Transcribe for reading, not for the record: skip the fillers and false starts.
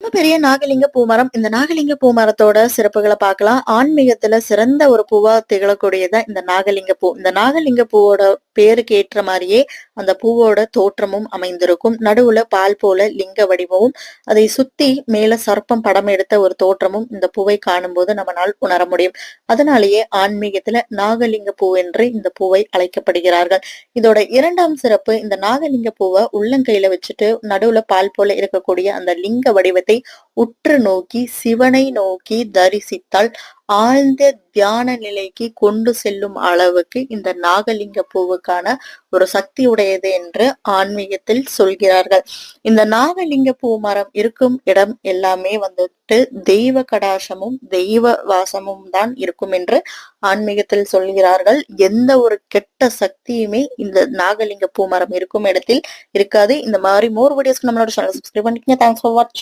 ரொம்ப பெரிய நாகலிங்க பூமரம். இந்த நாகலிங்க பூமரத்தோட சிறப்புகள பார்க்கலாம். ஆன்மீகத்துல சிறந்த ஒரு பூவா திகழக்கூடியது இந்த நாகலிங்க பூ. இந்த நாகலிங்க பூவோட பேருக்கு ஏற்ற மாரியே அந்த பூவோட தோற்றமும் அமைந்திருக்கும். நடுவுல பால் போல லிங்க வடிவமும், அதை சுத்தி மேல சர்ப்பம் படம் எடுத்த ஒரு தோற்றமும் இந்த பூவை காணும்போது நம்மனால் உணர முடியும். அதனாலேயே ஆன்மீகத்துல நாகலிங்க பூ என்று இந்த பூவை அழைக்கப்படுகிறார்கள். இதோட 2ஆம் சிறப்பு, இந்த நாகலிங்க பூவ உள்ளங்கையில வச்சுட்டு நடுவுல பால் போல இருக்கக்கூடிய அந்த லிங்க வடிவத்தை உற்று நோக்கி சிவனை நோக்கி தரிசித்தால் ஆழ்ந்த தியான நிலைக்கு கொண்டு செல்லும் அளவுக்கு இந்த நாகலிங்க பூவுக்கான ஒரு சக்தி உடையது என்று ஆன்மீகத்தில் சொல்கிறார்கள். இந்த நாகலிங்க பூ மரம் இருக்கும் இடம் எல்லாமே வந்துட்டு தெய்வ கடாசமும் தெய்வ வாசமும் தான் இருக்கும் என்று ஆன்மீகத்தில் சொல்கிறார்கள். எந்த ஒரு கெட்ட சக்தியுமே இந்த நாகலிங்க பூ மரம் இருக்கும் இடத்தில் இருக்காது. இந்த மாதிரி மோர் வீடியோஸ்க்கு நம்மளோட சேனல் சப்ஸ்கிரைப் பண்ணிக்கங்க. தேங்க்ஸ் ஃபார் வாட்சிங்.